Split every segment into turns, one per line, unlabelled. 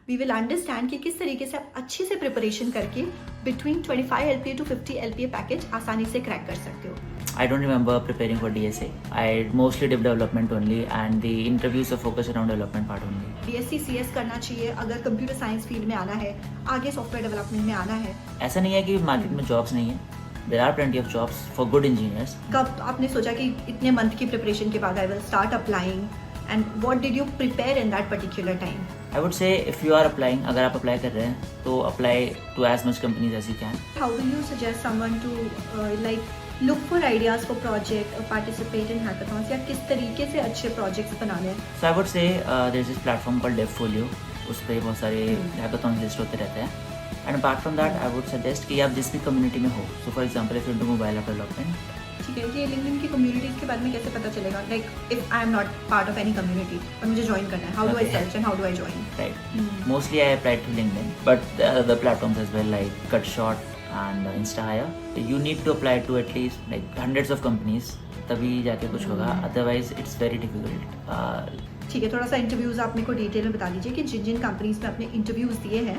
We will understand कि किस तरीके से आप अच्छे से प्रिपरेशन करके between 25 LPA to 50 LPA package आसानी से क्रैक कर सकते हो.
I don't remember preparing for DSA. I mostly did development only, and the interviews are focused around development part only.
BSc CS करना चाहिए अगर कंप्यूटर साइंस फील्ड में आना है, आगे सॉफ्टवेयर डेवलपमेंट में आना है.
ऐसा नहीं है कि मार्केट में जॉब्स नहीं है. There are plenty of jobs for good engineers.
कब आपने सोचा कि इतने मंथ की प्रिपरेशन के बाद I will start applying, and what did you prepare in that particular time?
I would say if you are applying, अगर आप अप्लाई कर रहे हैं तो apply to as much companies as you can.
How will you suggest someone to look for ideas for project or participate in hackathons, या किस तरीके से अच्छे projects बनाने हैं?
So I would say there is this platform called DevFolio. उस पर बहुत सारे hackathons लिस्ट होते रहते हैं. And apart from that, I would suggest कि आप जिस भी community में हो. So for example, if you do mobile app development.
ठीक है, ये लिंक्डइन की कम्युनिटीज के बारे में कैसे पता चलेगा? Like if I am not part of any community और मुझे ज्वाइन करना है, how do I search and how do I join?
Right. Mostly I applied to LinkedIn, but there are other platforms as well like Cutshot and InstaHire. You need to apply to at least like hundreds of companies, तभी जाके कुछ होगा. Otherwise, it's very difficult.
ठीक है, थोड़ा सा interviews आप मेरे को डिटेल में बता दीजिए कि जिन जिन कंपनीज में आपने इंटरव्यूज दिए हैं,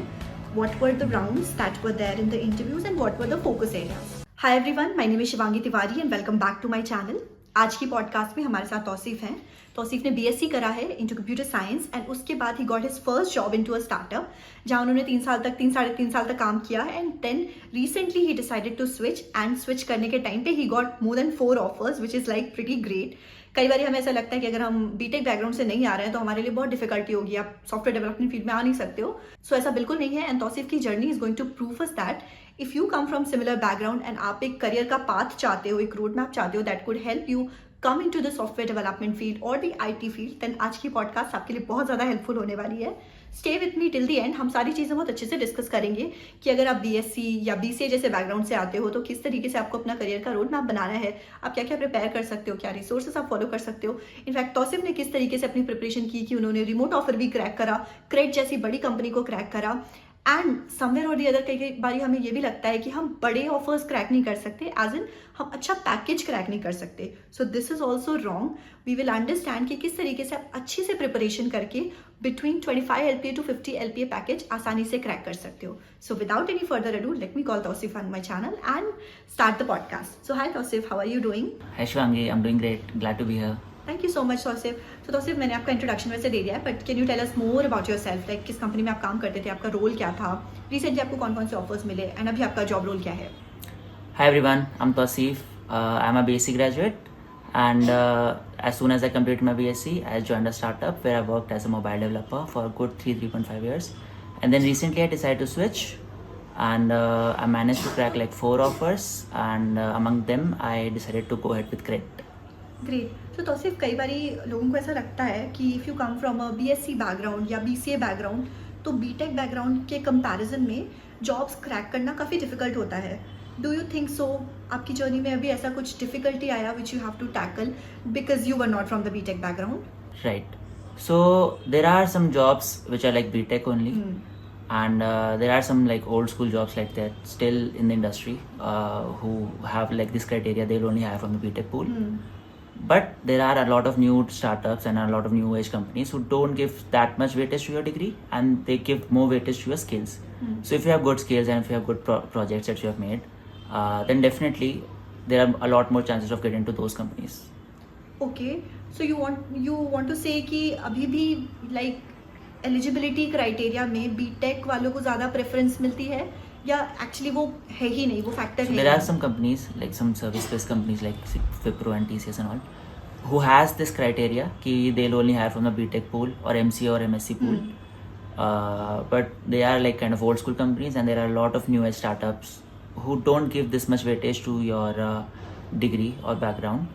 what were the rounds that were there in the interviews and what were the focus areas? Hi everyone, my name is Shivangi Tiwari and welcome back to my channel. आज की पॉडकास्ट में हमारे साथ तौसीफ हैं. तौसीफ ने BSc करा है इनटू कंप्यूटर साइंस एंड उसके बाद he got his first job into a startup, जहाँ उन्होंने 3 साढ़े 3 साल तक काम किया and then recently he decided to switch करने के टाइम पे he got more than 4 offers which is like pretty great. कई बार हमें ऐसा लगता है कि अगर हम बीटेक बैकग्राउंड से नहीं आ रहे हैं तो हमारे लिए बहुत डिफिकल्टी होगी, आप सॉफ्टवेयर डेवलपमेंट फील्ड में आ नहीं सकते हो. सो ऐसा बिल्कुल नहीं है एंड तौसीफ की journey is going to prove us that if you come from similar background and आप एक करियर का पाथ चाहते हो, एक रोड मैप चाहते हो that could help you come in to the software development field और द IT फील्ड, देन आज की पॉडकास्ट आपके लिए बहुत ज़्यादा हेल्पफुल होने वाली है. Stay with me till the end. हम सारी चीज़ें बहुत अच्छे से डिस्कस करेंगे कि अगर आप BSc या BCA जैसे बैकग्राउंड से आते हो तो किस तरीके से आपको अपना करियर का रोड मैप बनाना है, आप क्या क्या प्रिपेयर कर सकते हो, क्या रिसोर्सेज आप फॉलो कर सकते हो. इनफैक्ट तौसीफ ने किस तरीके से अपनी प्रिपरेशन की कि उन्होंने रिमोट ऑफर भी क्रैक करा, क्रेट जैसी बड़ी कंपनी को क्रैक करा. एंड समवेयर और दी अदर कई बारी हमें ये भी लगता है कि हम बड़े ऑफर्स क्रैक नहीं कर सकते, एज इन हम अच्छा पैकेज क्रैक नहीं कर सकते. So this is also wrong. We will understand कि किस तरीके से आप अच्छे से प्रिपरेशन करके between 25 LPA to 50 LPA package आसानी से क्रैक कर सकते हो. So without any further ado, let me call Tausif on my channel and start the podcast. So hi Tausif, how are you doing?
Hi Shivangi, I'm doing great. Glad to be here.
Thank you so much Tausif. तो तौसीफ, मैंने आपका introduction वैसे दे दिया है, but can you tell us more about yourself? Like किस company में आप काम करते थे, आपका रोल क्या था, रिसेंटली आपको कौन कौन से ऑफर्स मिले एंड अभी आपका जॉब रोल क्या है?
Hi everyone, I'm Tausif. I'm a BSc graduate, and as soon as I completed my BSc, I joined a startup where I worked as a mobile developer for a good 3.5 years. And then recently I decided to switch, and I managed to crack like 4 offers, and among them I decided to go ahead with Credit.
Great. तो तौसीफ, कई बारी लोगों को ऐसा लगता है कि if you come from a BSc background या BCA बैकग्राउंड तो बीटेक बैकग्राउंड के कंपैरिजन में जॉब्स क्रैक करना काफ़ी डिफिकल्ट होता है. Do you think so? आपकी जर्नी में अभी ऐसा कुछ डिफिकल्टी आया which you have to tackle because you were not from the B Tech background?
Right. So there are some jobs which are like BTech only. And there are some like old school jobs like that still in the industry who have like this criteria. They'll only hire from the BTech pool. But there are a lot of new startups and a lot of new age companies who don't give that much weightage to your degree, and they give more weightage to your skills. So if you have good skills and if you have good projects that you have made, then definitely there are a lot more chances of getting into those companies.
Okay, so you want to say कि अभी भी like eligibility criteria में BTech वालों को ज़्यादा preference मिलती है या एक्चुअली वो है ही नहीं, वो फैक्टर है?
There are some companies like some service-based companies like Wipro and TCS and all who has this criteria कि they'll only hire from the BTech pool or MCA or MSc pool. But they are like kind of old school companies, and there are a lot of new age startups who don't give this much weightage to your degree or background,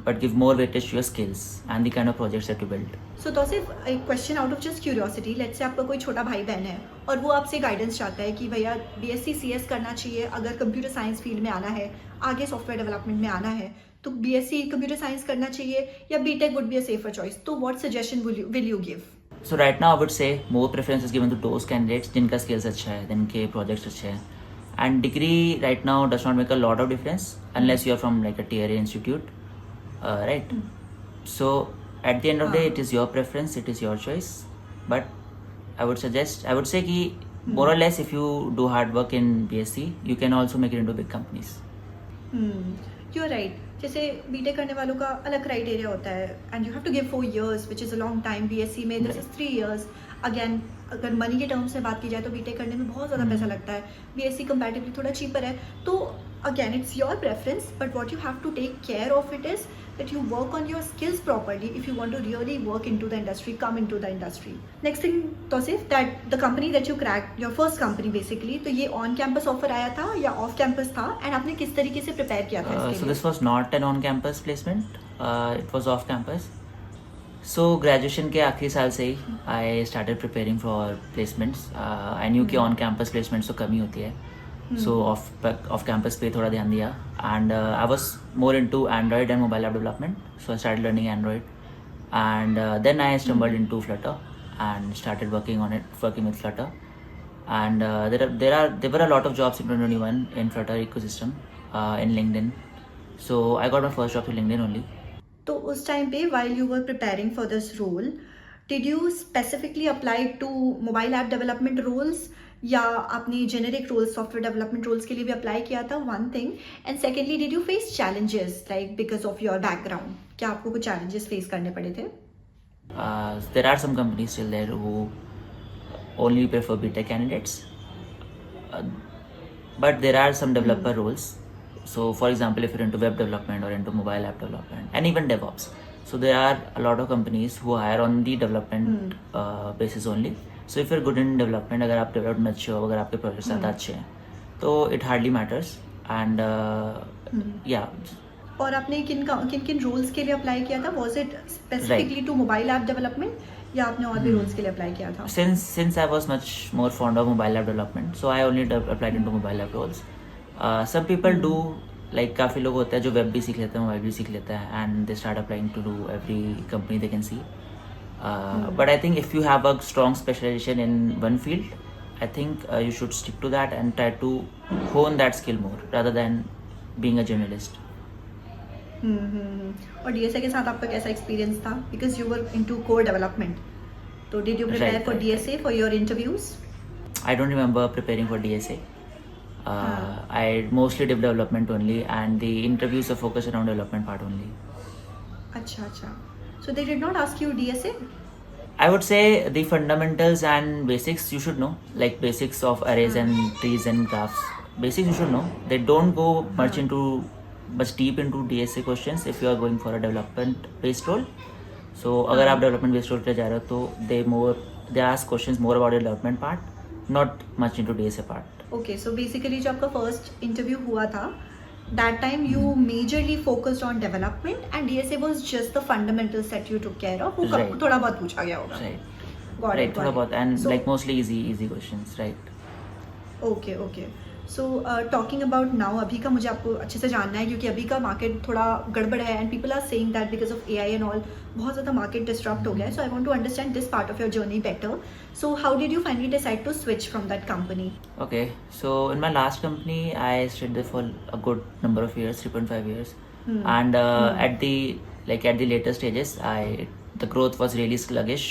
but give more weightage to your skills and the kind of projects that you build.
सो तौसीफ, एक question out of just curiosity. Let's say आपका कोई छोटा भाई बहन है और वो आपसे गाइडेंस चाहता है कि भैया BSc CS करना चाहिए अगर कंप्यूटर साइंस फील्ड में आना है, आगे सॉफ्टवेयर डेवलपमेंट में आना है, तो BSc कंप्यूटर साइंस करना चाहिए या BTech would be a safer choice. तो what suggestion will you give?
So right now I would say more preference is given to those candidates जिनका skills अच्छा है, जिनके projects अच्छे हैं. And degree right now does not make a lot of difference unless you are from like a tier A institute, right? So at the end of the day, it is your preference, it is your choice, but I would say कि more or less if you do hard work in BSc, you can also make it into big companies.
You are right. जैसे B Tech करने वालों का अलग criteria होता है and you have to give 4 years which is a long time. BSc में this is 3 years. Again अगर money के टर्म्स में बात की जाए तो बीटेक करने में बहुत ज़्यादा पैसा लगता है. बीएससी कंपैरेटिवली थोड़ा चीपर है. तो again it's your preference, but what you have to take care of it is that you work on your skills properly if you want to really work into the industry, come into the industry. Next thing, Tausif, that the company that you cracked, your first company basically, तो ये on campus offer आया था या off campus था, and आपने किस तरीके से prepare किया था इसके लिए?
So this was not an on campus placement, it was off campus. So graduation के आखिरी साल से ही I started preparing for placements. I knew कि on campus placements तो कम ही होती है. So off campus पे थोड़ा ध्यान दिया, and I was more into Android and mobile app development, so I started learning Android, and then I stumbled into Flutter and started working with Flutter, and there were a lot of jobs in 2021 in Flutter ecosystem in LinkedIn, so I got my first job through LinkedIn only.
तो उस time पे while you were preparing for this role, did you specifically apply to mobile app development roles या आपने generic roles software development roles के लिए भी apply किया था? One thing. And secondly, did you face challenges like because of your background? क्या आपको कुछ चैलेंजेस फेस करने पड़े थे?
There are some companies still there who only prefer BTech candidates, but there are some developer roles. So for example, if you're into web development or into mobile app development and even DevOps, so there are a lot of companies who hire on the development basis only. So if you're good in development, अगर आप development में अच्छे हो, अगर आपके projects ज़्यादा अच्छे हैं, तो it hardly matters. And yeah.
और आपने किन किन रोल्स के लिए अप्लाई किया था? Was it specifically to mobile app development या आपने और भी रोल्स के लिए अप्लाई किया था?
Since I was much more fond of mobile app development, so I only applied into mobile app roles. Some people do, like काफ़ी लोग होते हैं जो वेब भी सीख लेते हैं, मोबाइल भी सीख लेते हैं, and they start applying to do every company they can see. But I think if you have a strong specialization in one field, I think you should stick to that and try to hone that skill more rather than being a generalist.
और DSA के साथ आपका कैसा experience था? Because you were into core development. So did you prepare for DSA for your interviews?
I don't remember preparing for DSA. I mostly did development only, and the interviews are focused around development part only.
अच्छा. So they did not ask you DSA?
I would say the fundamentals and basics you should know, like basics of arrays and trees and graphs. Basics you should know. They don't go much deep into DSA questions if you are going for a development based role. So अगर आप development based role पे जा रहे हो तो they ask questions more about the development part, not much into DSA part.
Okay, so basically जो आपका first interview हुआ था, that time you majorly focused on development and DSA was just the fundamentals that you took care of. वो थोड़ा बहुत पूछा गया होगा.
Right. थोड़ा बहुत and so, like mostly easy questions, right?
Okay. So talking about now, अभी का मुझे आपको अच्छे से जानना है क्योंकि अभी का मार्केट थोड़ा गड़बड़ है and people are saying that because of AI and all बहुत ज़्यादा मार्केट डिस्टर्ब हो गया है. So I want to understand this part of your journey better. So how did you finally decide to switch from that company?
Okay, so in my last company I stayed there for a good number of years, 3.5 years, and at the later stages the growth was really sluggish,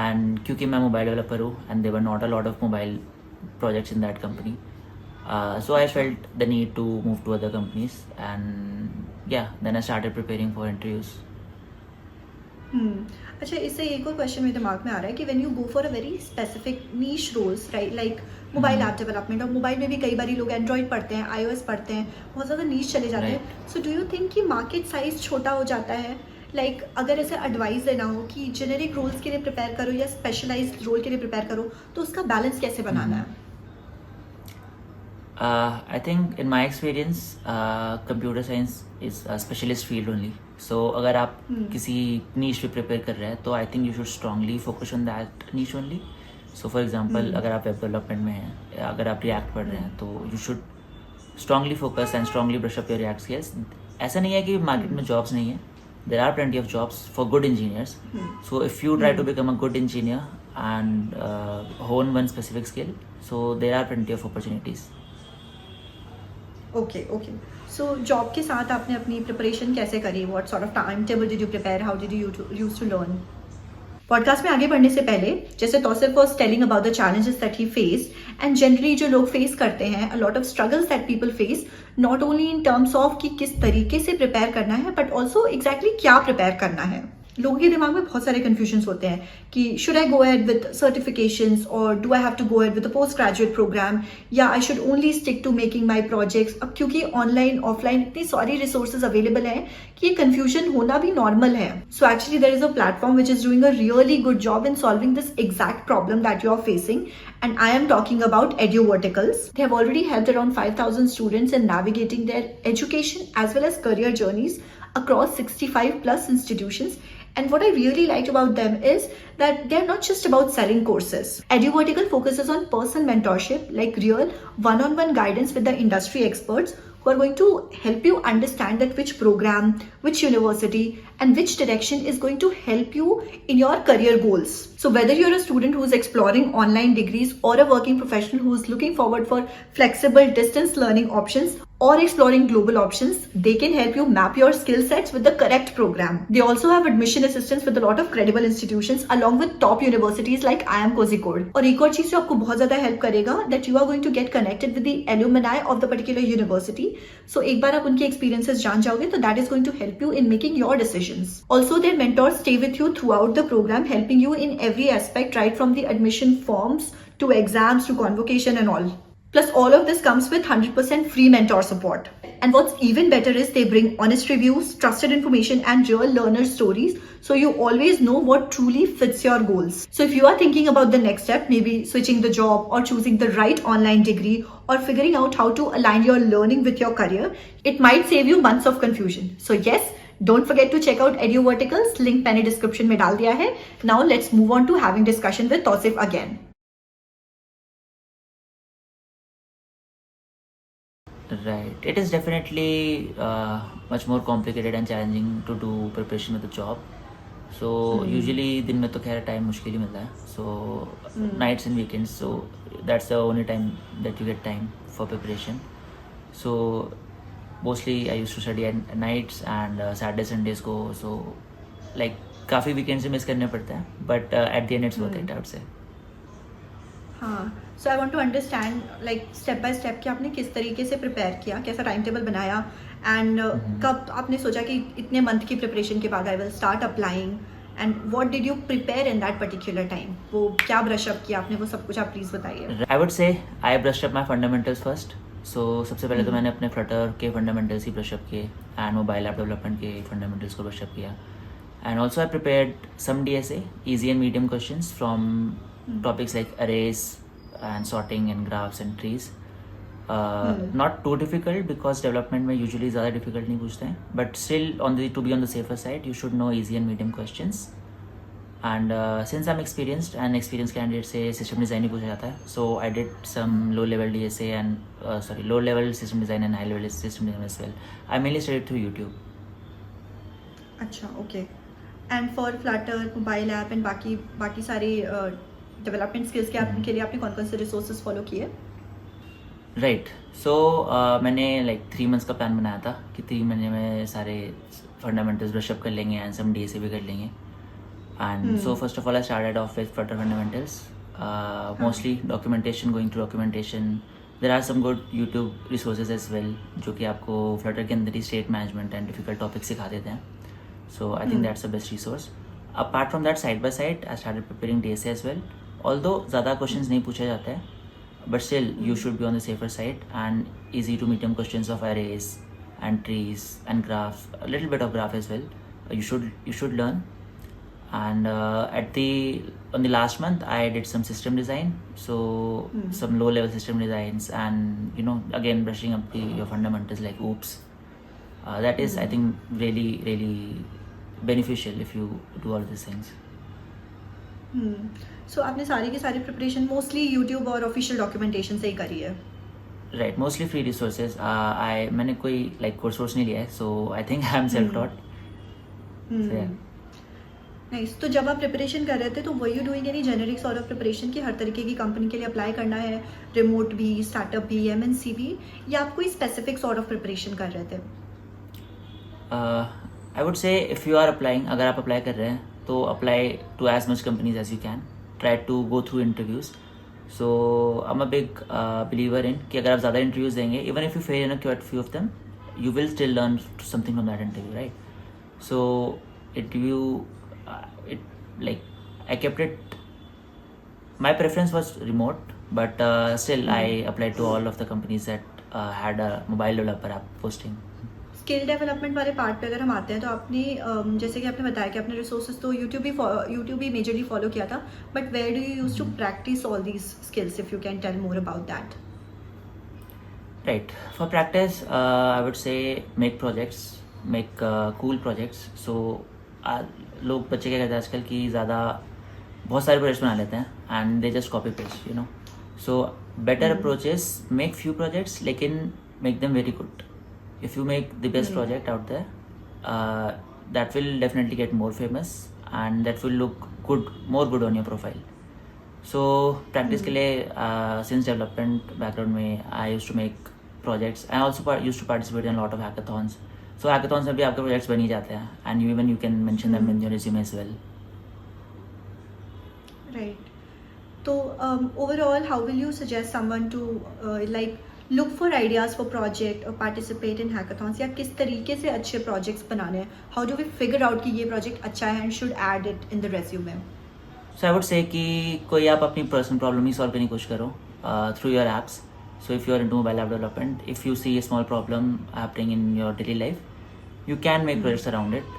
and क्योंकि मैं mobile developer हूँ and there were not a lot of mobile projects in that company, so I felt the need to move to other companies, and yeah, then I started preparing for interviews.
अच्छा, इससे एक और question मेरे दिमाग में आ रहा है कि when you go for a very specific niche roles, right, like mobile app development, और मोबाइल में भी कई बार लोग एंड्रॉइड पढ़ते हैं, iOS पढ़ते हैं, बहुत ज़्यादा नीश चले जाते हैं. सो डू यू थिंक कि मार्केट साइज छोटा हो जाता है? लाइक अगर ऐसे एडवाइस देना हो कि जेनेरिक रोल्स के लिए प्रिपेयर करो या स्पेशलाइज्ड रोल के लिए प्रिपेयर करो, तो उसका बैलेंस कैसे बनाना है?
I think in my experience, computer science is a specialist field only. So अगर आप किसी niche पे prepare कर रहे हैं तो I think you should strongly focus on that niche only. So for example, अगर आप web development में हैं या अगर आप React पढ़ रहे हैं तो you should strongly focus and strongly brush up your React skills. ऐसा नहीं है कि market में jobs नहीं है. There are plenty of jobs for good engineers. So if you try to become a good engineer and hone one specific skill, so there are plenty of opportunities.
Okay. So job के साथ आपने अपनी preparation कैसे करी? What sort of timetable did you prepare? How did you use to learn? Podcast में आगे बढ़ने से पहले, जैसे Tausif was telling about the challenges that he faced and generally जो लोग फेस करते हैं, a lot of struggles that people face, not only in terms of कि किस तरीके से प्रिपेयर करना है, बट ऑल्सो एग्जैक्टली क्या प्रिपेयर करना है. लोगों के दिमाग में बहुत सारे कंफ्यूजन्स होते हैं कि should I go ahead with certifications और do I have to go ahead with a post graduate program, या I should only stick to making my projects. अब क्योंकि ऑनलाइन ऑफलाइन इतनी सारी रिसोर्सेज अवेलेबल हैं कि ये कंफ्यूजन होना भी नॉर्मल है. So actually there is a platform which is doing a really good job in solving this exact problem that you are facing, and I am talking about EduVerticals. They have already helped around 5,000 students in navigating their education as well as career journeys across 65 plus institutions. And what I really liked about them is that they're not just about selling courses. EduVertical focuses on personal mentorship, like real one-on-one guidance with the industry experts who are going to help you understand that which program, which university, and which direction is going to help you in your career goals. So whether you're a student who's exploring online degrees or a working professional who's looking forward for flexible distance learning options or exploring global options, they can help you map your skill sets with the correct program. They also have admission assistance with a lot of credible institutions along with top universities like IIM Kozhikode. और एक और चीज जो आपको बहुत ज्यादा help करेगा, that you are going to get connected with the alumni of the particular university. So एक बार आप उनके experiences जान जाओगे तो that is going to help you in making your decisions. Also their mentors stay with you throughout the program, helping you in every aspect, right from the admission forms to exams to convocation and all. Plus, all of this comes with 100% free mentor support. And what's even better is they bring honest reviews, trusted information, and real learner stories, so you always know what truly fits your goals. So if you are thinking about the next step, maybe switching the job or choosing the right online degree or figuring out how to align your learning with your career, it might save you months of confusion. So yes, don't forget to check out EduVerticals. Link मैंने description में डाल दिया है. Now let's move on to having discussion with Tausif again.
Right. It is definitely much more complicated and challenging to do preparation with the job. So usually दिन में तो खैर time मुश्किल ही मिलता है. So nights and weekends. So that's the only time that you get time for preparation. So mostly I used to study at nights and Saturday Sundays को. So like काफ़ी weekends से मिस करने पड़ते हैं. But at the end it's worth it, I would say.
हाँ, so I want to understand like step by step कि आपने किस तरीके से प्रिपेयर किया, कैसा टाइम टेबल बनाया, एंड कब आपने सोचा कि इतने मंथ की प्रिपरेशन के बाद I will start applying, and what did you prepare in that particular time. वो क्या ब्रश अप किया आपने, वो सब कुछ आप प्लीज बताइए.
I would say I brush up my fundamentals first. So सबसे पहले तो मैंने अपने फ्लटर के फंडामेंटल्स ही ब्रश अप किए एंड मोबाइल ऐप डेवलपमेंट के फंडामेंटल्स को ब्रश अप किया. And also I prepared some DSA easy and medium questions from topics like arrays and sorting and graphs and trees. Not too difficult because development में usually ज़्यादा difficult नहीं पूछते हैं, but still to be on the safer side you should know easy and medium questions. And since I'm experienced and experienced candidate से system design ही पूछा जाता है, so I did some low level DSA and low level system design and high level system design as well. I mainly studied through YouTube.
अच्छा, okay. And for Flutter, mobile app and बाकी सारे development skills के लिए आपने कौन कौन से resources follow किए?
राइट. सो मैंने लाइक 3 months का प्लान बनाया था कि 3 महीने में सारे फंडामेंटल्स ब्रशअप कर लेंगे एंड सम DSA भी कर लेंगे. And so first of all I started off with Flutter fundamentals, mostly documentation, going through documentation. There are some good YouTube resources as well जो कि आपको फ्लटर के अंदर ही state management and difficult topic सिखा देते हैं. So I think that's the best resource. Apart from that, side by side, I started preparing DSA as well. Although ज़्यादा questions नहीं पूछे जाते हैं, but still you should be on the safer side and easy to medium questions of arrays and trees and graphs, a little bit of graph as well. You should learn. And on the last month, I did some system design, so some low level system designs, and again brushing up your fundamentals like OOPS. That is, I think, really, really beneficial if you do all these things.
So आपने सारी की सारी preparation mostly YouTube और official documentation से ही करी है?
Right, mostly free resources. मैंने कोई like कोर्स नहीं लिया है, so I think I am self-taught. So yeah.
Nice. तो जब आप प्रिपरेशन कर रहे थे तो वर you doing any generic sort of preparation की हर तरीके की कंपनी के लिए अप्लाई करना है, रिमोट भी, स्टार्टअप भी, MNC भी, या आप कोई स्पेसिफिक सॉर्ट ऑफ प्रिपरेशन कर रहे थे?
I would say if you are applying, अगर आप अप्लाई कर रहे हैं तो apply to as much companies as you can, try to go through interviews. So I am a big believer in कि अगर आप ज़्यादा इंटरव्यूज देंगे, even if you fail in quite few of them, you will still learn something from that interview, right? So interview, I kept it, my preference was remote, but still I applied to all of the companies that had a mobile developer app posting.
Skill development वाले part पे अगर हम आते हैं तो आपने जैसे कि आपने बताया कि आपने रिसोर्सेज तो यूट्यूब भी मेजरली फॉलो किया था, but where do you use to practice all these skills, if you can tell more about that?
Right. For practice, I would say make projects, make cool projects. So लोग बच्चे क्या करते हैं आजकल कि ज़्यादा बहुत सारे प्रोजेक्ट्स बना लेते हैं and they just copy paste, you know. So better approach is make few projects, लेकिन make them very good. If you make the best project out there, that will definitely get more famous and that will look good, more good on your profile. So practice के लिए since development background में I used to make projects. I also used to participate in a lot of hackathons. So hackathons में भी आपके projects बन ही जाते हैं and even you can mention them in your resume as well.
Right. So overall, how will you suggest someone to look for ideas for project or participate in hackathons? या किस तरीके से अच्छे projects बनाने हैं? How do we figure out कि ये project अच्छा है and should add it in the resume?
So I would say कि कोई आप अपनी personal problem ही solve करने की कोशिश करो through your apps. So if you are into mobile app development, if you see a small problem happening in your daily life, you can make projects around it.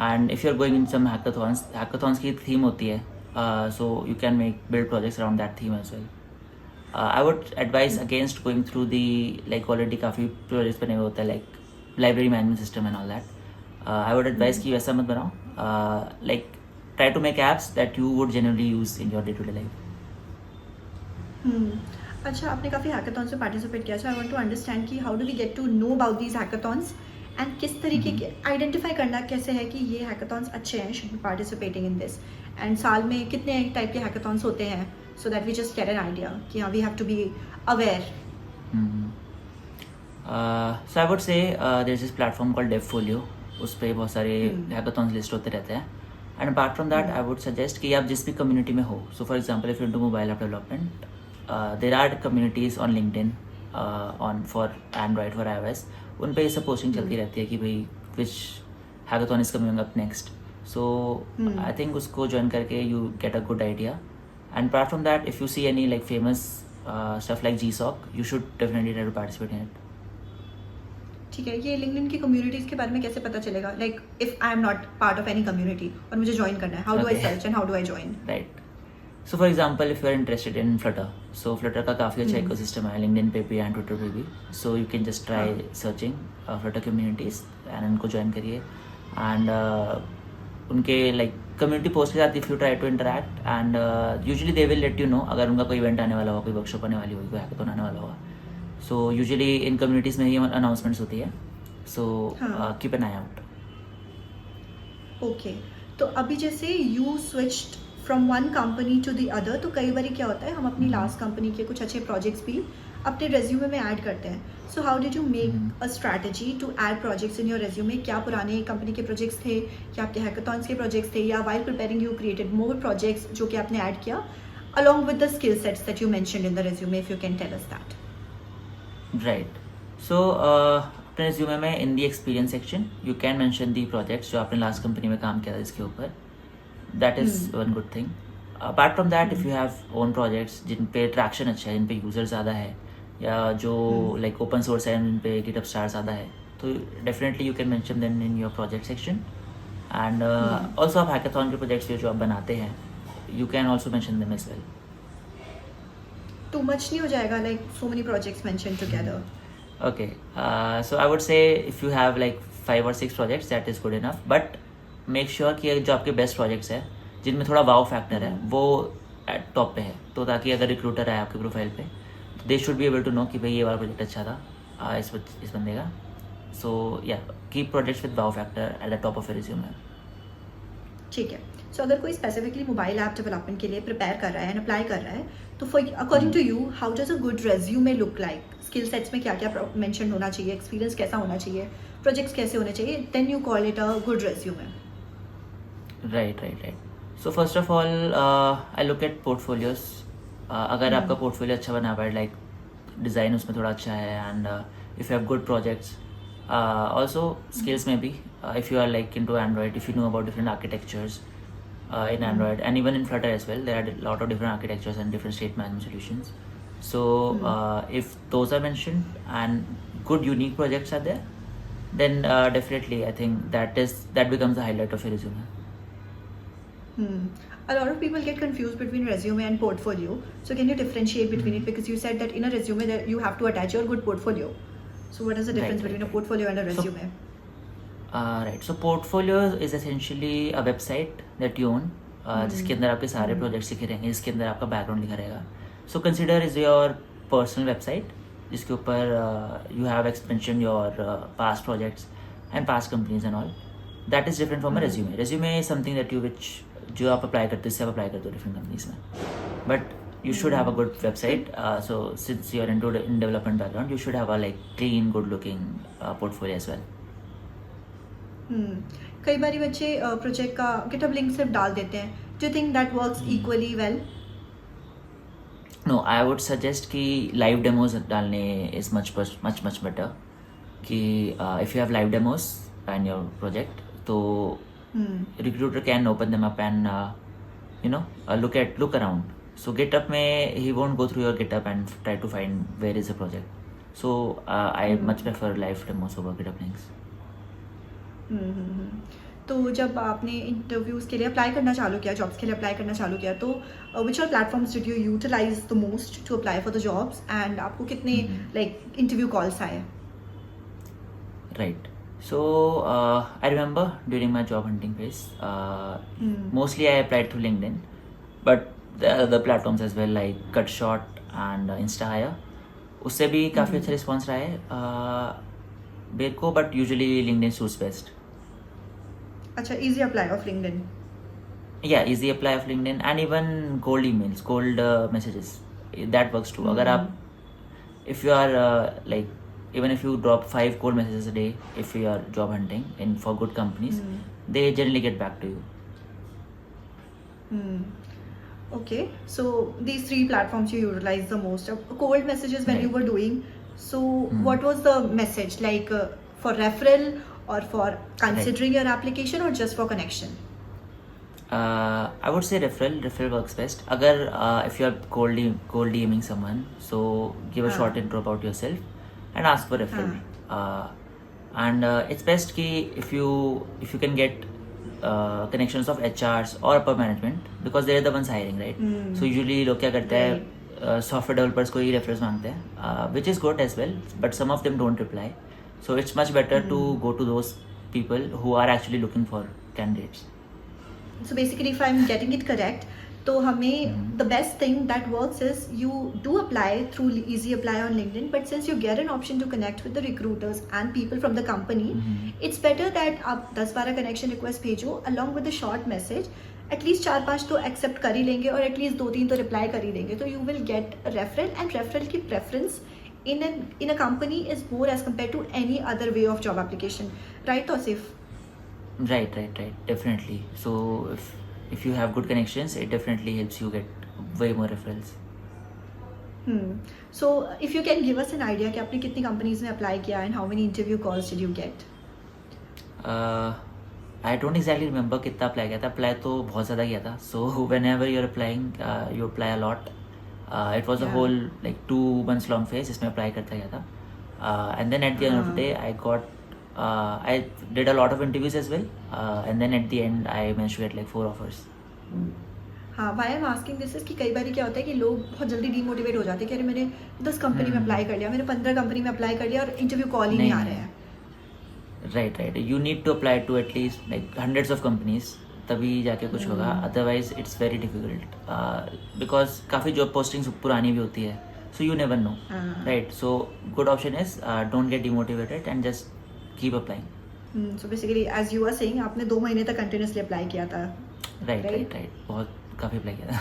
And if you are going in some hackathons की theme होती है, so you can build projects around that theme as well. I would advise against going through the already काफ़ी projects बने हुए होते हैं like library management system and all that. I would advise कि वैसा मत बनाओ. Try to make apps that you would generally use in your day-to-day life.
अच्छा, आपने काफ़ी हैकाथॉन्स में पार्टिसिपेट किया, so I want to understand कि how do we get to know about these hackathons and किस तरीके के आइडेंटिफाई करना कैसे है कि ये हैकाथॉन्स अच्छे हैं, should be participating in this, and साल में कितने टाइप के हैकाथॉन्स होते हैं, so that we just get an idea कि हाँ we have to be aware.
So I would say there's this platform called Devfolio. उस पर बहुत सारे हैकाथॉन्स लिस्ट होते रहते हैं. And apart from that, I would suggest कि आप जिस भी community में हो, so for example, if you're into mobile app development, there are communities on LinkedIn, for Android, for iOS. उन पे ये सब पोस्टिंग चलती रहती है कि भाई which hackathon is coming up next. So I think उसको join करके you get a good idea. And apart from that, if you see any famous stuff like GSOC, you should definitely try to participate in it.
ठीक है, ये LinkedIn की communities के बारे में कैसे पता चलेगा? Like if I am not part of any community और मुझे ज्वाइन करना है, how do I search and how do I join?
Right. So for example if you are interested in flutter, so flutter का काफ़ी अच्छा ecosystem है LinkedIn पे भी एंड ट्विटर पे भी. So you can just try searching flutter communities and उनको join करिए एंड उनके कम्युनिटी पोस्ट के साथ if you try to interact and usually they will let you know अगर उनका कोई इवेंट आने वाला होगा, कोई वर्कशॉप आने वाली होगी, कोई हैकाथॉन आने वाला होगा. सो यूजुअली इन कम्युनिटीज़ में ही अनाउंसमेंट्स होती है. So keep an eye out.
Okay, तो अभी जैसे you switched from one company to the other, तो कई बार क्या होता है हम अपनी लास्ट कंपनी के कुछ अच्छे प्रोजेक्ट्स भी अपने रेज्यूमे में ऐड करते हैं. So how did you make a strategy to add projects in your resume? क्या पुराने कंपनी के प्रोजेक्ट्स थे, क्या आपके हैकाथॉन्स के प्रोजेक्ट्स थे, या while preparing you created more projects जो कि आपने ऐड किया along with the skill sets that you mentioned in the resume, if you can tell us that?
Right. So अपने रिज्यूमे में in the experience section you can mention the projects जो आपने last company में काम किया था इसके ऊपर. That is one good thing. Apart from that if you have own projects जिन पे ट्रैक्शन अच्छा है, जिन पे यूज़र ज़्यादा है, या जो ओपन सोर्स है जिन पे गिटहब स्टार ज़्यादा है, तो definitely you can mention them in your project section. And also आप हैकाथॉन के प्रोजेक्ट्स जो आप बनाते हैं you can also mention them as well.
Too much नहीं हो जाएगा like so many projects mention together?
Okay, so I would say if you have 5 or 6 projects, that is good enough. But make sure कि जो आपके best projects है जिनमें थोड़ा wow factor है वो टॉप पे है, तो ताकि अगर रिक्रूटर आए आपके प्रोफाइल पे they should be able to know कि भाई ये वाला प्रोजेक्ट अच्छा था इस बंदे का. सो या keep projects with wow factor at the top of your resume.
ठीक है. सो अगर कोई स्पेसिफिकली मोबाइल ऐप डेवलपमेंट के लिए प्रिपेयर कर रहा है एंड अप्लाई कर रहा है, तो for according to you how does a good resume look like? Skill sets में क्या क्या मेंशन होना चाहिए, एक्सपीरियंस कैसा होना चाहिए, प्रोजेक्ट्स कैसे होने चाहिए, then you call it a good resume?
Right. So first of all, I look at portfolios. अगर आपका portfolio अच्छा बना हुआ है, like design उसमें थोड़ा अच्छा है, and if you have good projects, also skills में भी, if you are like into Android, if you know about different architectures in Android and even in Flutter as well, there are a lot of different architectures and different state management solutions. So if those are mentioned and good unique projects are there, then definitely I think that becomes the highlight of your resume.
A lot of people get confused between resume and portfolio. So can you differentiate between it? Because you said that in a resume that you have to attach your good portfolio. So what is the difference between a portfolio and a resume?
Right. So portfolio is essentially a website that you own, जिसके अंदर आपके सारे projects लिखे रहेंगे, जिसके अंदर आपका background लिखा रहेगा. So consider is your personal website, जिसके ऊपर you have mentioned your past projects and past companies and all. That is different from a resume. Resume is something that जो आप अप्लाई करते हो, इससे आप अप्लाई करते हो डिफरेंट कंपनीज में. But you should have a good website. So since you are in development background, you should have a like clean, good looking portfolio as well.
कई बार बच्चे प्रोजेक्ट का GitHub लिंक सिर्फ डाल देते हैं. Do you think that works equally well?
No, I would suggest कि live demos डालने is much better. कि if you have live demos in your project, तो recruiter can open them up and look around. So GitHub में he won't go through your GitHub and try to find where is the project. So I much prefer live demos over GitHub links.
तो जब आपने interviews के लिए apply करना चालू किया, jobs के लिए अप्लाई करना चालू किया, तो which are platforms did you utilize the most to apply for the jobs, and आपको कितने लाइक इंटरव्यू कॉल्स आए?
Right. So I remember during my job hunting phase, mostly I applied through LinkedIn, but there are other platforms as well like Cutshot and InstaHire. उससे भी काफ़ी अच्छा response रहा है मेरे को, but usually LinkedIn suits best.
अच्छा, easy apply of LinkedIn.
Yeah, easy apply of LinkedIn and even cold emails, cold messages. That works too. अगर आप, if you are like, even if you drop 5 cold messages a day, if you are job hunting in for good companies, they generally get back to you.
Okay, so these 3 platforms you utilize the most. Cold messages when
Right.
you were doing, so what was the message like, for referral or for considering your application or just for connection?
I would say referral works best. अगर if you are cold DMing someone, so give a short intro about yourself and ask for referral. And it's best कि if you can get connections of HRs or upper management, because they are the ones hiring, right? So usually लोग क्या करते हैं, software developers को ही referrals मांगते हैं, which is good as well, but some of them don't reply. So it's much better to go to those people who are actually looking for candidates.
So basically, if I'm getting it correct, तो हमें the best thing that works is you do apply through easy apply on LinkedIn, but since you get an option to connect with the recruiters and people from the company, it's better that आप 10-12 connection request भेजो along with the short message. At least 4-5 तो accept कर ही लेंगे और at least 2-3 तो reply कर ही देंगे, तो you will get a referral, and referral की preference in a company is more as compared to any other way of job application, right, Tausif?
Right, definitely. So if you have good connections, it definitely helps you get way more referrals.
So if you can give us an idea कि आपने कितनी companies में apply किया and how many interview calls did you get?
I don't exactly remember कितना apply किया था. Apply तो बहुत ज़्यादा किया था. So whenever you're applying, you apply a lot. It was a whole like 2 months long phase जिसमें apply करता गया था. And then at the end of the day, I did a lot of interviews as well. And then at the end, I managed to get like 4 offers.
हाँ, why I'm asking this is कि कई बार क्या होता है कि लोग बहुत जल्दी डीमोटिवेट हो जाते हैं कि अरे मैंने 10 कंपनी में अप्लाई कर लिया, मैंने 15 कंपनी में अप्लाई कर लिया और इंटरव्यू कॉल ही नहीं आ रहे हैं.
Right. You need to apply to at least like hundreds of companies, तभी जाके कुछ होगा. Otherwise, it's very difficult. Because काफ़ी job postings पुरानी भी होती है, so you never know. Right. So good option is don't get demotivated and just keep applying.
So basically, as you were saying, आपने 2 महीने तक continuously apply किया था.
Right. बहुत काफ़ी अप्लाई किया था.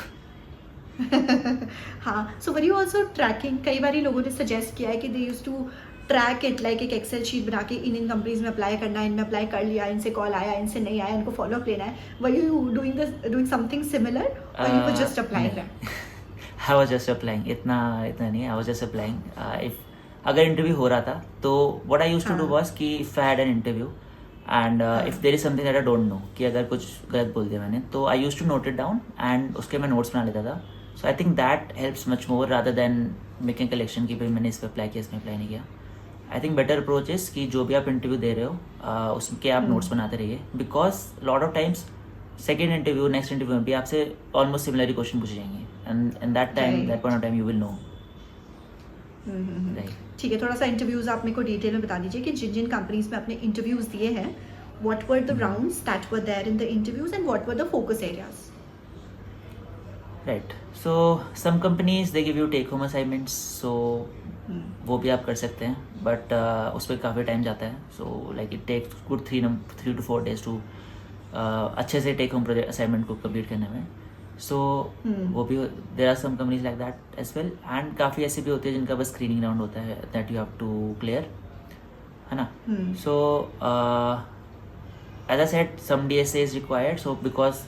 हाँ, so were you also tracking? कई बार लोगों ने suggest किया है कि they used to track it like एक एक्सेल शीट बना के इन कंपनीज में अप्लाई करना है, इनमें अप्लाई कर लिया, इनसे कॉल आया, इनसे नहीं आया, इनको फॉलो अप लेना है? Were you doing something similar और यू वर जस्ट अप्लाइंग दैट?
आई वाज जस्ट अप्लाइंग, इतना नहीं, I was just applying. If अगर इंटरव्यू हो रहा था तो what I used to do was कि if I had an interview and if there is something that I don't know, कि अगर कुछ गलत बोल दिया मैंने, तो I used to note it down and उसके मैं नोट्स बना लेता था। So I think that helps much more rather than making collection कि भाई मैंने इस पर अप्लाई किया, इसमें अप्लाई नहीं किया। I think better approach is कि जो भी आप इंटरव्यू दे रहे हो उसके आप नोट्स बनाते रहिए, because lot of times second interview, next interview में भी आपसे ऑलमोस्ट सिमिलर ही क्वेश्चन पूछे जाएंगे and that time, that point of time you will know.
ठीक है, थोड़ा सा इंटरव्यूज आप मेरे को डिटेल में बता दीजिए कि जिन जिन कंपनीज में आपने इंटरव्यूज दिए हैं, what were the rounds that were there in the interviews and what were the focus areas?
Right, so some companies they give you take home assignments, so वो भी आप कर सकते हैं, बट उस पर काफ़ी टाइम जाता है। So like it takes good 3 to 4 days to अच्छे से टेक होम प्रोजेक्ट असाइनमेंट को कंप्लीट करने में। सो वो भी, there are some companies like that as well, and काफ़ी ऐसे भी होते हैं जिनका बस स्क्रीनिंग राउंड होता है that you have to clear, है ना। So as I said, some DSA is required, so because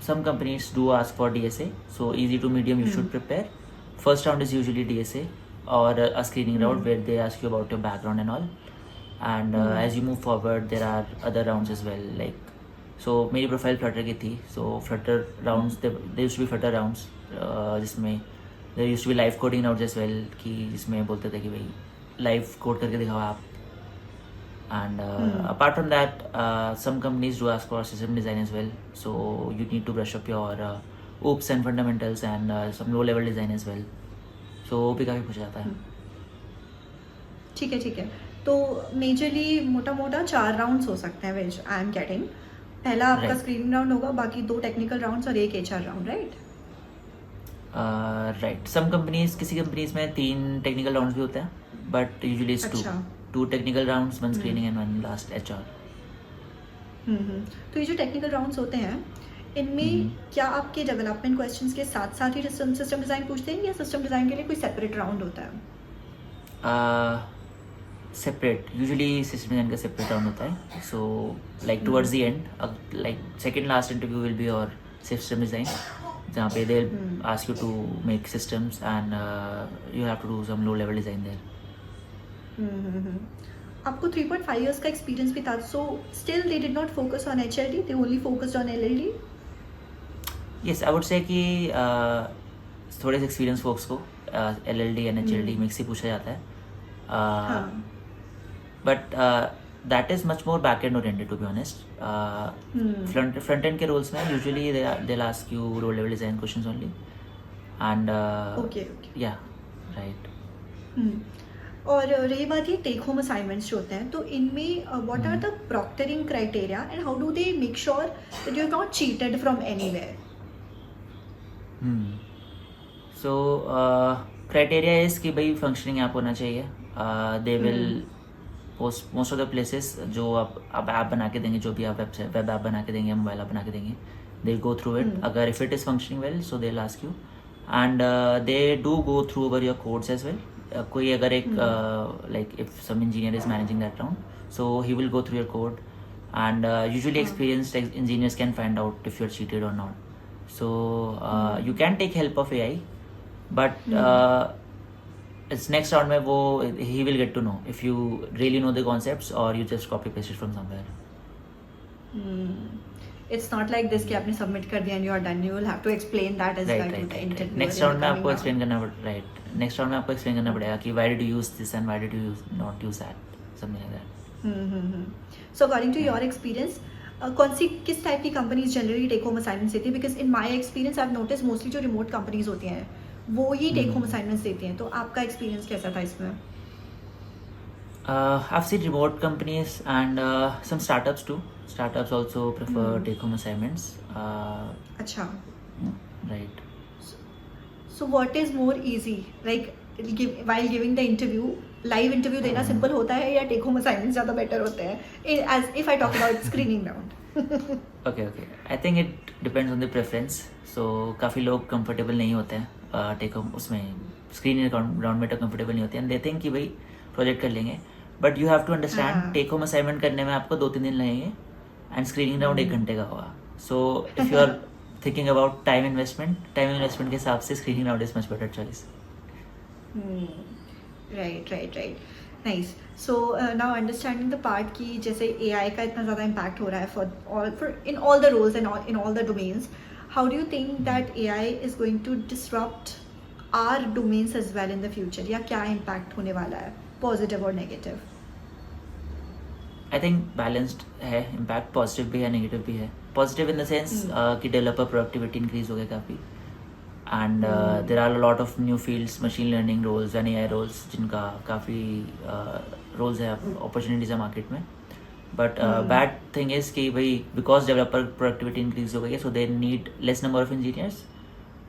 some companies do ask for DSA, so easy to medium you should prepare. First round is usually DSA or a screening round where they ask you about your background and all, and as you move forward there are other rounds as well, like so मेरी profile Flutter की थी, so Flutter rounds, there used to be Flutter rounds जिसमें there used to be live coding rounds as well, कि जिसमें बोलते थे कि भाई लाइव कोड करके दिखाओ आप। And apart from that, some companies do ask for system design as well, so you need to brush up your OOPS and fundamentals and some low level design as well, so वो भी काफ़ी पूछा जाता है।
ठीक है, तो majorly मोटा मोटा 4 राउंड्स हो सकते हैं विच आई एम गेटिंग। पहला आपका स्क्रीनिंग राउंड होगा, बाकी 2 टेक्निकल राउंड्स और 1 HR राउंड, राइट?
राइट, सम कंपनीज, किसी कंपनीज में 3 टेक्निकल राउंड्स भी होते हैं, but usually it's 2 technical rounds, 1 screening and 1 last HR.
तो ये जो टेक्निकल राउंड्स होते हैं, इनमें क्या आपके डेवलपमेंट क्वेश्चंस के साथ साथ ही सिस्टम डिज़ाइन पूछते हैं या सिस्टम डिज़ाइन के लिए कोई सेपरेट राउंड होता है?
सेपरेट, यूजुअली सिस्टम डिज़ाइन का सेपरेट राउंड होता है। So like towards the end, like second last interview will be और सिस्टम डिज़ाइन, जहाँ पे they ask you to make systems and you have to do some low level design there.
आपको 3.5 years का experience भी था, so still they did not focus on HLD, they only focused on LLD?
Yes, I would say कि थोड़े से experience focus को LLD and HLD mix ही पूछा जाता है, but that is much more back end oriented to be honest. Front end के roles में usually they will ask you low level design questions only, and या right.
और रही बात ये टेक होम असाइनमेंट्स जो होते हैं, तो इनमें what are the proctoring criteria and how do they make sure that you are not cheated from anywhere?
So criteria is कि भाई फंक्शनिंग ऐप होना चाहिए। They will most of the places जो आप ऐप बना के देंगे, जो भी आप वेब ऐप बना के देंगे, मोबाइल ऐप बना के देंगे, दे गो थ्रू इट। अगर if it is functioning well, so they will ask you, and they do go through over your codes as well. कोई अगर एक like if some engineer is managing that round, so he will go through your code, and usually experienced engineers can find out if you're cheated or not. So you can take help of AI, but it's next round mein wo he will get to know if you really know the concepts or you just copy paste it from somewhere.
It's not like this कि आपने submit कर दिया and you are done. You will have to explain that as well to the interviewer.
Next round में आपको explain करना next round में आपको explain करना पड़ेगा कि why did you use this and why did you not use that, something like that.
So according to your experience, किस type की companies generally take home assignments देती है? Because in my experience I have notice mostly जो remote companies होती हैं वो ही take home assignments देती हैं, तो आपका एक्सपीरियंस कैसा था इसमें?
I've seen remote companies and some startups too. Startups also prefer take home assignments.
अच्छा,
right.
So what is more easy, like while giving the interview, live interview देना simple होता है या टेक होम असाइनमेंट्स ज़्यादा better होते हैं? As if I talk about screening round.
Okay. I think it depends on the preference. So काफ़ी लोग comfortable नहीं होते हैं टेक होम उसमें स्क्रीनिंग राउंड में तो कंफर्टेबल नहीं होते हैं, एंड दे थिंक कि भाई प्रोजेक्ट कर लेंगे, but you have to understand
हाँ.
टेक होम असाइनमेंट करने में आपको 2-3 दिन लगेंगे एंड स्क्रीनिंग राउंड 1 घंटे का होगा. So if you are thinking about time investment के हिसाब से screening round is much better choice.
Right. Nice. So now understanding the part कि जैसे AI का इतना ज़्यादा इम्पैक्ट हो रहा है for in all the roles and in all the domains, how do you think that AI is going to disrupt our domains as well in the future, या क्या इम्पैक्ट होने वाला है, पॉजिटिव और नेगेटिव?
आई थिंक बैलेंस्ड है impact, positive भी है negative भी है. पॉजिटिव इन द सेंस कि डेवलपर प्रोडक्टिविटी इंक्रीज हो गया काफ़ी, and there are lot of new fields, machine learning roles and AI roles, जिनका काफ़ी रोल्स है, अपॉर्चुनिटीज़ है मार्केट में. बट बैड थिंग इज़ कि भाई बिकॉज डेवलपर प्रोडक्टिविटी इंक्रीज हो गई है, so they need less number of engineers.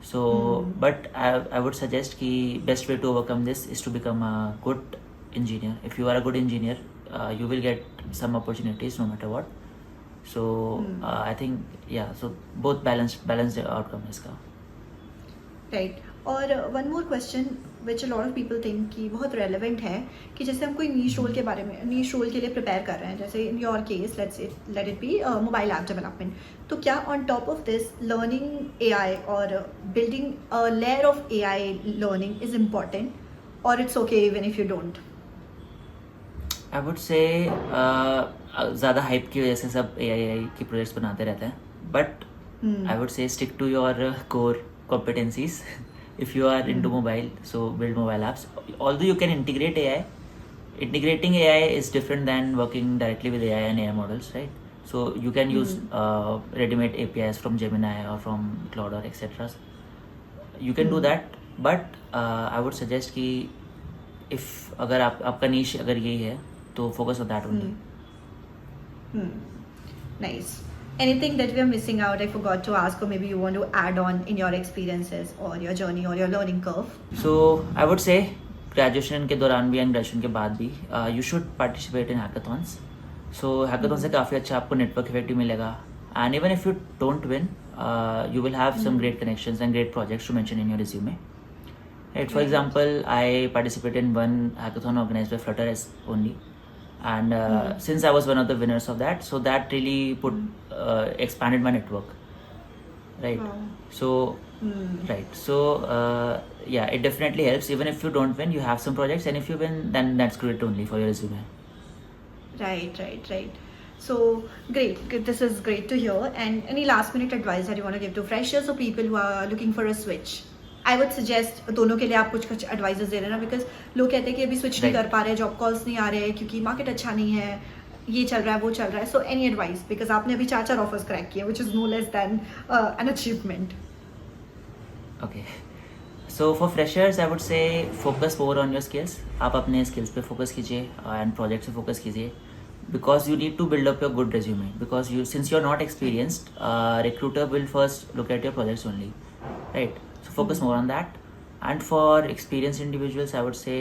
So, but I would suggest कि best way to overcome this is to become a good engineer. If you are a good engineer, you will get some opportunities no matter what. So, I think so both balanced outcome है इसका.
Right. और one more question which a lot of people think कि बहुत relevant है, कि जैसे हम कोई नीश रोल के बारे में, नीश रोल के लिए प्रिपेयर कर रहे हैं, जैसे in your case let it be mobile app development, तो क्या on top of this learning AI और building a layer of AI learning is important, और it's okay even if you don't?
I would say ज़्यादा hype की वजह से सब AI की प्रोजेक्ट्स बनाते रहते हैं, but I would say stick to your core competencies. If you are into mobile, so build mobile apps. Although you can integrate AI, integrating AI is different than working directly with AI and AI models, right? So you can use ready-made APIs from Gemini or from Claude or etc. You can do that, but I would suggest कि if अगर आपका niche अगर यही है, तो focus on that only.
Nice. Anything that we are missing out, I forgot to ask, or maybe you want to add on in your experiences or your journey or your learning curve?
So I would say graduation के दौरान भी and graduation के बाद भी you should participate in hackathons. So hackathons से काफ़ी अच्छा आपको network effect भी मिलेगा, and even if you don't win, you will have some great connections and great projects to mention in your resume. Right. For example, I participated in one hackathon organized by Flutter only. And since I was one of the winners of that, so that really expanded my network, right?
Wow.
So right, so it definitely helps. Even if you don't win, you have some projects, and if you win, then that's great only for your resume.
Right. So great. This is great to hear. And any last minute advice that you want to give to freshers or people who are looking for a switch? I would suggest दोनों के लिए आप कुछ advises दे रहे हैं ना, because लोग कहते हैं कि अभी स्विच नहीं कर पा रहे, जॉब कॉल्स नहीं आ रहे हैं क्योंकि मार्केट अच्छा नहीं है, ये चल रहा है वो चल रहा है. सो एनी एडवाइस, बिकॉज आपने अभी 4 ऑफर्स क्रैक किए, which is no less than an achievement.
Okay, so for freshers I would say focus more on your skills. आप अपने स्किल्स पे फोकस कीजिए एंड प्रोजेक्ट पे फोकस कीजिए, because you need to build up your good resume, because since you're not experienced, recruiter will first look at your projects only, right? So focus more on that. And for experienced individuals, I would say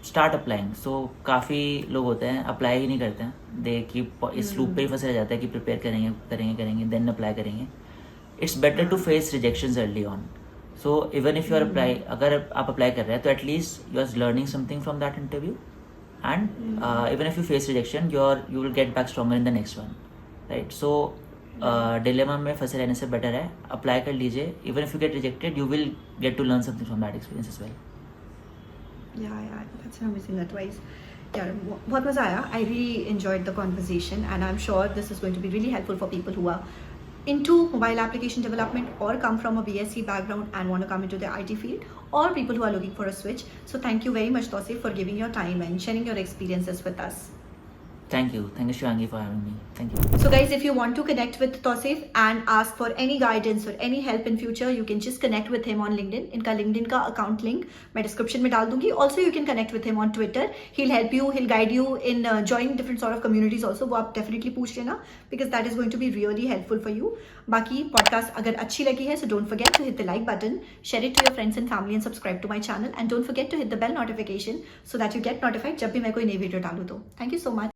start applying. So काफ़ी लोग होते हैं apply ही नहीं करते हैं, they keep इस loop पे ही फंसे रह जाते हैं कि प्रिपेयर करेंगे then अप्लाई करेंगे. It's better to face rejections early on. So even if you are अगर आप अप्लाई कर रहे हैं, तो at least you are learning something from that interview. And even if you face rejection, you will get back stronger in the next one, right? So dilemma में फंसे रहने से better है अप्लाई कर लीजिए. Even if you get rejected, you will get to learn something from that experience as well.
Yeah, that's an amazing advice. Yeah, बहुत मज़ा आया. I really enjoyed the conversation, and I'm sure this is going to be really helpful for people who are into mobile application development or come from a BSc background and want to come into the IT field, or people who are looking for a switch. So thank you very much, Tausif, for giving your time and sharing your experiences with us.
Thank you Shivangi for having me. Thank you.
So guys, if you want to connect with Tausif and ask for any guidance or any help in future, you can just connect with him on LinkedIn. इनका LinkedIn का account link मैं description में डाल दूंगी. Also you can connect with him on Twitter. He'll help you, he'll guide you in joining different sort of communities also. वो आप definitely पूछ लेना, because that is going to be really helpful for you. बाकी podcast अगर अच्छी लगी है, so don't forget to hit the like button, share it to your friends and family, and subscribe to my channel. And don't forget to hit the bell notification so that you get notified जब भी मैं कोई नई video डालूँ तो. Thank you so much.